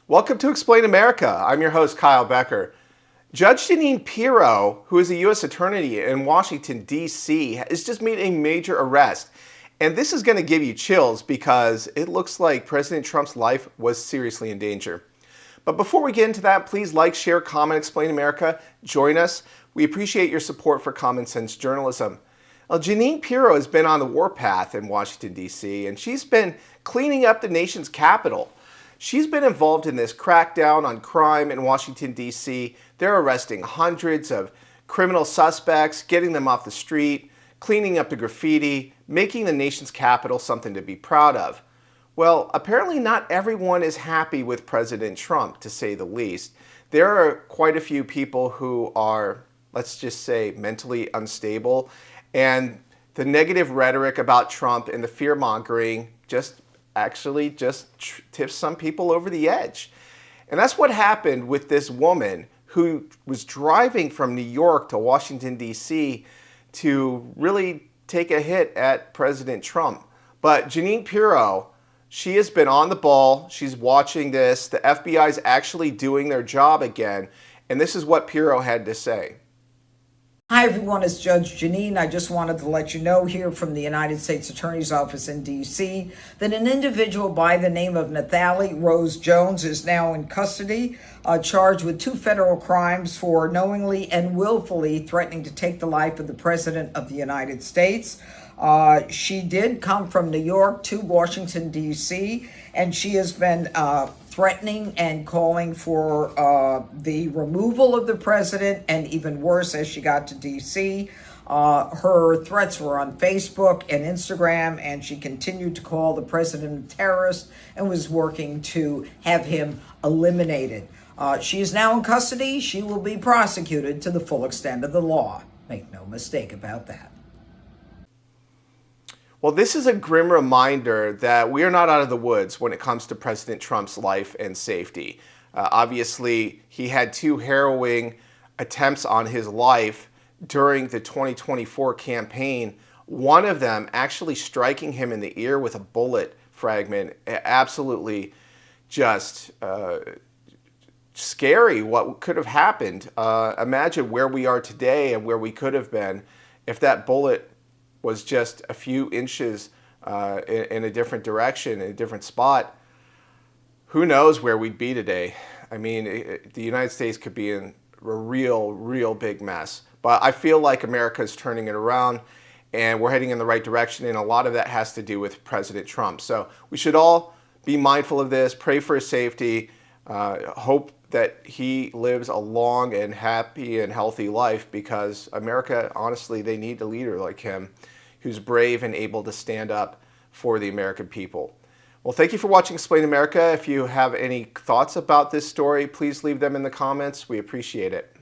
Welcome to Explain America. I'm your host, Kyle Becker. Judge Jeanine Pirro, who is a U.S. attorney in Washington, D.C., has just made a major arrest. And this is going to give you chills because it looks like President Trump's life was seriously in danger. But before we get into that, please like, share, comment, Explain America. Join us. We appreciate your support for common sense journalism. Well, Jeanine Pirro has been on the warpath in Washington, D.C., and she's been cleaning up the nation's capital. She's been involved in this crackdown on crime in Washington, D.C. They're arresting hundreds of criminal suspects, getting them off the street, cleaning up the graffiti, making the nation's capital something to be proud of. Well, apparently not everyone is happy with President Trump, to say the least. There are quite a few people who are, let's just say, mentally unstable, and the negative rhetoric about Trump and the fear-mongering just tips some people over the edge. And that's what happened with this woman who was driving from New York to Washington, D.C. to really take a hit at President Trump. But Jeanine Pirro, she has been on the ball. She's watching this. The FBI is actually doing their job again. And this is what Pirro had to say. Hi, everyone. It's Judge Jeanine. I just wanted to let you know here from the United States Attorney's Office in D.C. that an individual by the name of Nathalie Rose Jones is now in custody, charged with 2 federal crimes for knowingly and willfully threatening to take the life of the President of the United States. She did come from New York to Washington, D.C., and she has been threatening and calling for the removal of the president, and even worse, as she got to D.C., her threats were on Facebook and Instagram, and she continued to call the president a terrorist and was working to have him eliminated. She is now in custody. She will be prosecuted to the full extent of the law. Make no mistake about that. Well, this is a grim reminder that we are not out of the woods when it comes to President Trump's life and safety. Obviously, he had 2 harrowing attempts on his life during the 2024 campaign, one of them actually striking him in the ear with a bullet fragment. Absolutely just scary what could have happened. Imagine where we are today and where we could have been if that bullet was just a few inches in a different direction, in a different spot. Who knows where we'd be today? I mean, the United States could be in a real big mess. But I feel like America is turning it around and we're heading in the right direction, and a lot of that has to do with President Trump. So we should all be mindful of this, pray for his safety, hope that he lives a long and happy and healthy life, because America, honestly, they need a leader like him who's brave and able to stand up for the American people. Well, thank you for watching Explain America. If you have any thoughts about this story, please leave them in the comments. We appreciate it.